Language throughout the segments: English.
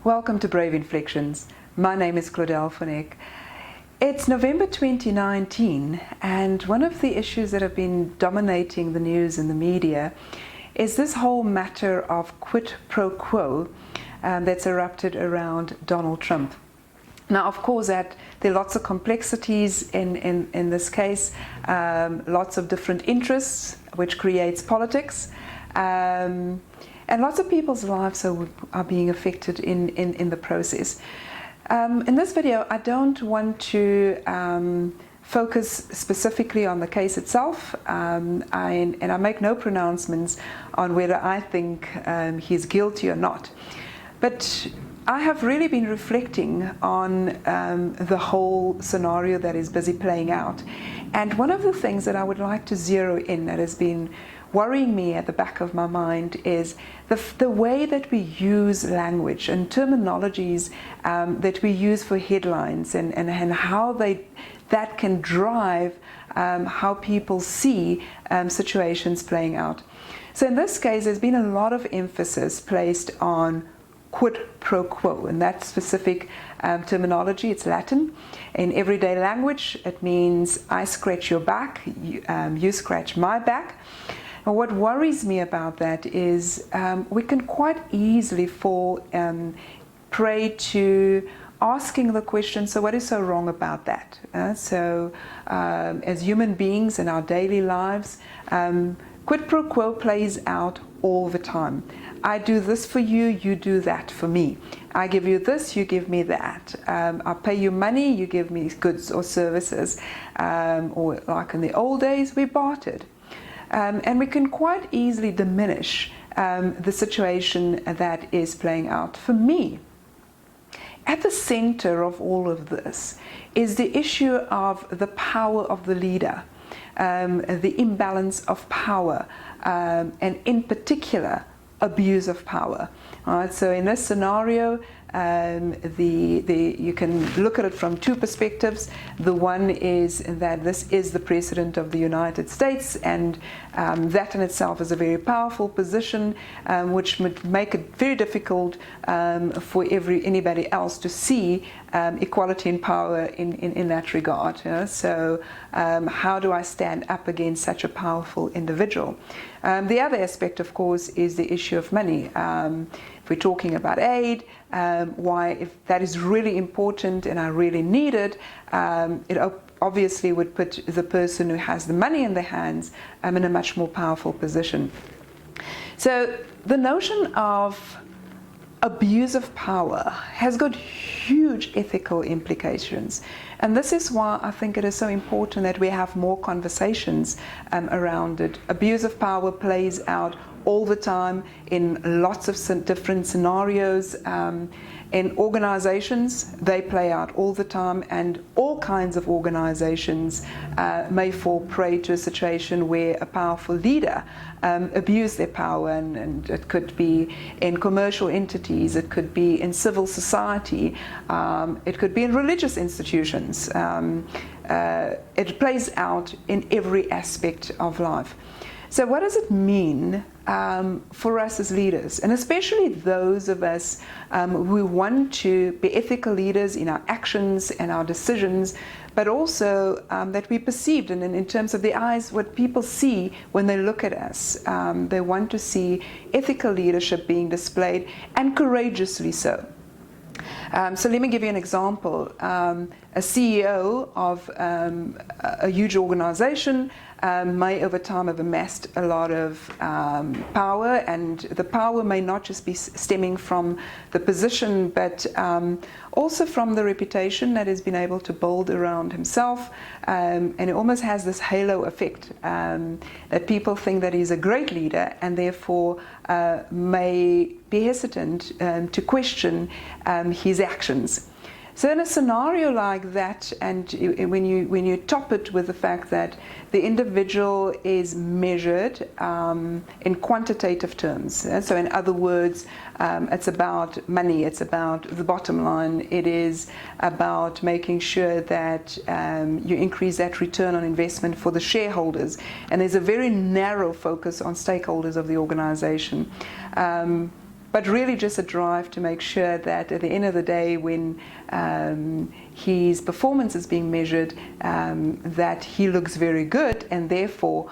Welcome to Brave Inflexions. My name is Claudel Fonek. It's November 2019, and one of the issues that have been dominating the news and the media is this whole matter of quid pro quo that's erupted around Donald Trump. Now, of course, there are lots of complexities in this case, lots of different interests, which creates politics. And lots of people's lives are being affected in the process. In this video, I don't want to focus specifically on the case itself, and I make no pronouncements on whether I think he's guilty or not. But I have really been reflecting on the whole scenario that is busy playing out. And one of the things that I would like to zero in that has been worrying me at the back of my mind is the way that we use language and terminologies that we use for headlines and how that can drive how people see situations playing out. So in this case, there's been a lot of emphasis placed on quid pro quo, and that specific terminology, it's Latin. In everyday language, it means I scratch your back, you scratch my back. And what worries me about that is we can quite easily fall prey to asking the question, so what is so wrong about that? As human beings in our daily lives, quid pro quo plays out all the time. I do this for you, you do that for me. I give you this, you give me that. I pay you money, you give me goods or services. Or like in the old days, we bartered. And we can quite easily diminish the situation that is playing out. For me, at the center of all of this is the issue of the power of the leader, the imbalance of power, and in particular, abuse of power. All right, so in this scenario, you can look at it from two perspectives. The one is that this is the President of the United States, and that in itself is a very powerful position, which would make it very difficult for anybody else to see equality in power in that regard. You know? So how do I stand up against such a powerful individual? The other aspect, of course, is the issue of money. If we're talking about aid, why, if that is really important and I really need it, it obviously would put the person who has the money in their hands in a much more powerful position. So the notion of abuse of power has got huge ethical implications, and this is why I think it is so important that we have more conversations around it. Abuse of power plays out all the time in lots of different scenarios. In organizations, they play out all the time, and all kinds of organizations may fall prey to a situation where a powerful leader abuse their power, and it could be in commercial entities, it could be in civil society, it could be in religious institutions. It plays out in every aspect of life. So what does it mean for us as leaders, and especially those of us who want to be ethical leaders in our actions and our decisions, but also that we perceived, and in terms of the eyes, what people see when they look at us. They want to see ethical leadership being displayed, and courageously so. So let me give you an example. A CEO of a huge organization may over time have amassed a lot of power, and the power may not just be stemming from the position, but also from the reputation that has been able to build around himself, and it almost has this halo effect, that people think that he's a great leader, and therefore may be hesitant to question his actions. So in a scenario like that, and when you top it with the fact that the individual is measured in quantitative terms, so in other words, it's about money, it's about the bottom line, it is about making sure that you increase that return on investment for the shareholders, and there's a very narrow focus on stakeholders of the organization. but really just a drive to make sure that at the end of the day, when his performance is being measured, that he looks very good, and therefore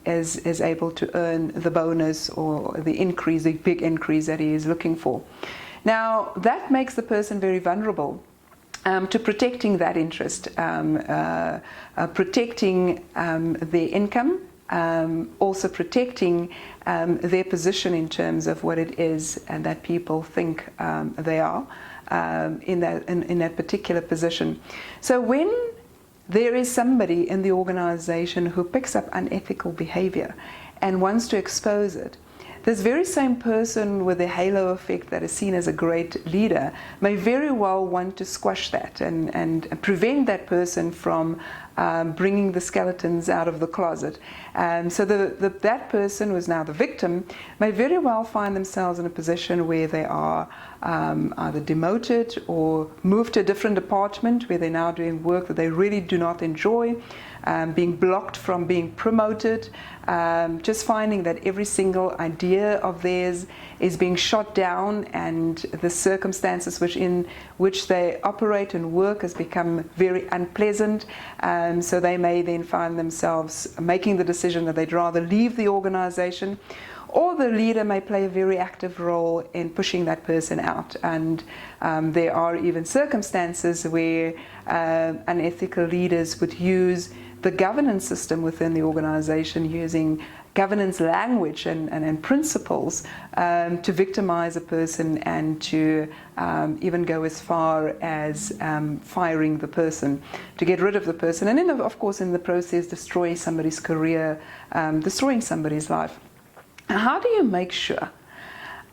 is able to earn the bonus or the increase, the big increase that he is looking for. Now, that makes the person very vulnerable to protecting that interest, protecting their income, also protecting their position in terms of what it is and that people think they are in that particular position. So when there is somebody in the organization who picks up unethical behavior and wants to expose it, this very same person with the halo effect that is seen as a great leader may very well want to squash that and prevent that person from bringing the skeletons out of the closet. So that person who is now the victim may very well find themselves in a position where they are either demoted or moved to a different department where they're now doing work that they really do not enjoy, being blocked from being promoted, just finding that every single idea of theirs is being shot down, and the circumstances in which they operate and work has become very unpleasant. So they may then find themselves making the decision that they'd rather leave the organization, or the leader may play a very active role in pushing that person out. And there are even circumstances where unethical leaders would use the governance system within the organization, using governance language and principles to victimize a person and to even go as far as firing the person, to get rid of the person, and then of course in the process destroy somebody's career, destroying somebody's life. How do you make sure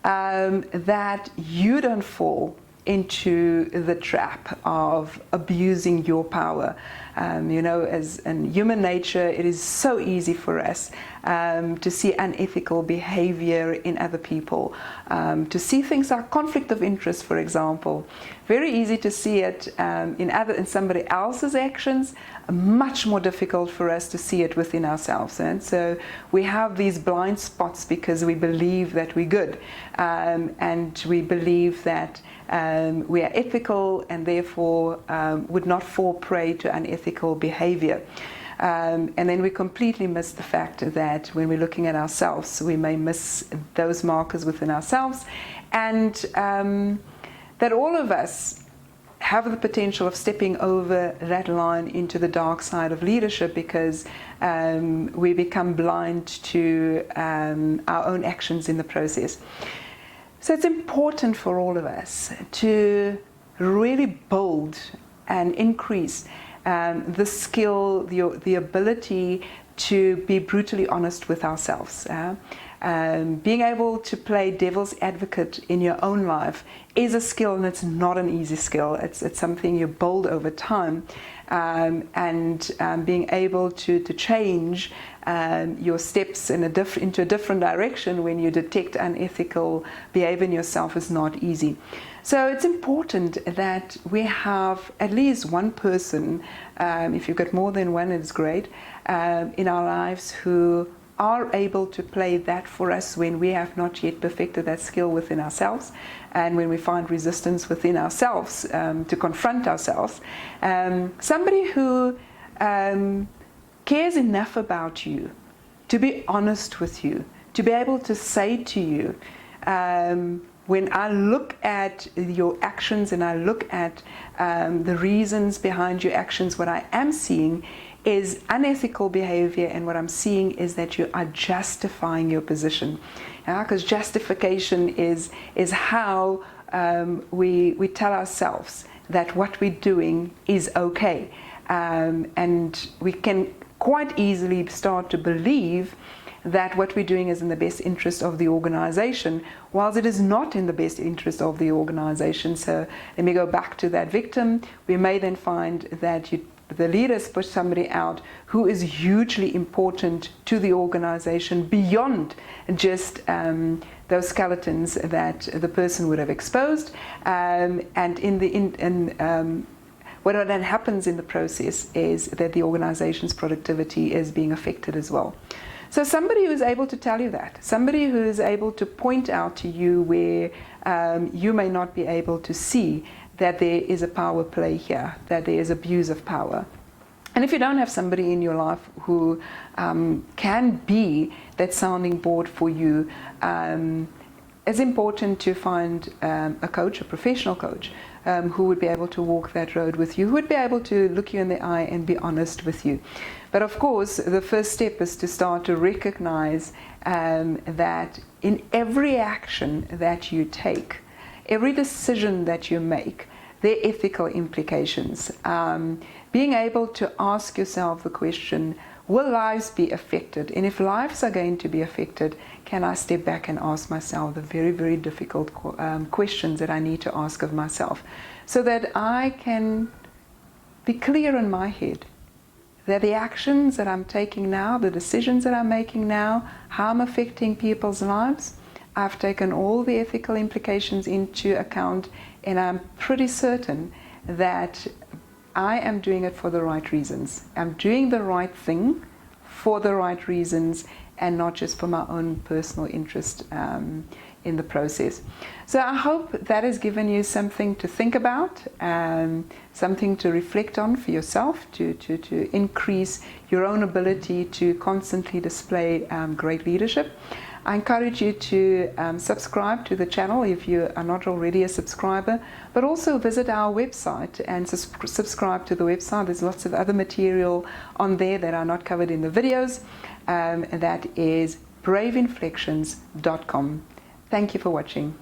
that you don't fall into the trap of abusing your power? As in human nature, it is so easy for us to see unethical behavior in other people, to see things like conflict of interest, for example. Very easy to see it in somebody else's actions, much more difficult for us to see it within ourselves. And so we have these blind spots because we believe that we're good, and we believe that we are ethical and therefore would not fall prey to unethical behavior. And then we completely miss the fact that when we're looking at ourselves, we may miss those markers within ourselves, and that all of us have the potential of stepping over that line into the dark side of leadership because we become blind to our own actions in the process. So it's important for all of us to really build and increase the skill, the ability to be brutally honest with ourselves. Being able to play devil's advocate in your own life is a skill, and it's not an easy skill. It's something you build over time, and being able to change your steps into a different direction when you detect unethical behavior in yourself is not easy. So it's important that we have at least one person, if you've got more than one, it's great, in our lives who are able to play that for us when we have not yet perfected that skill within ourselves, and when we find resistance within ourselves to confront ourselves. Somebody who cares enough about you to be honest with you, to be able to say to you, when I look at your actions and I look at the reasons behind your actions, what I am seeing is unethical behavior, and what I'm seeing is that you are justifying your position. Because justification is how we tell ourselves that what we're doing is okay. And we can quite easily start to believe that what we're doing is in the best interest of the organization, whilst it is not in the best interest of the organization. So let me go back to that victim. We may then find that the leaders push somebody out who is hugely important to the organization beyond just those skeletons that the person would have exposed. What then happens in the process is that the organization's productivity is being affected as well. So somebody who is able to tell you that, somebody who is able to point out to you where you may not be able to see that there is a power play here, that there is abuse of power. And if you don't have somebody in your life who can be that sounding board for you, it's important to find a coach, a professional coach, who would be able to walk that road with you, who would be able to look you in the eye and be honest with you. But of course, the first step is to start to recognize that in every action that you take, every decision that you make, there are ethical implications. Being able to ask yourself the question, will lives be affected? And if lives are going to be affected, can I step back and ask myself the very, very difficult questions that I need to ask of myself, so that I can be clear in my head that the actions that I'm taking now, the decisions that I'm making now, how I'm affecting people's lives, I've taken all the ethical implications into account, and I'm pretty certain that I am doing it for the right reasons. I'm doing the right thing for the right reasons, and not just for my own personal interest in the process. So I hope that has given you something to think about, something to reflect on for yourself, to increase your own ability to constantly display great leadership. I encourage you to subscribe to the channel if you are not already a subscriber, but also visit our website and subscribe to the website. There's lots of other material on there that are not covered in the videos. And that is braveinflections.com. Thank you for watching.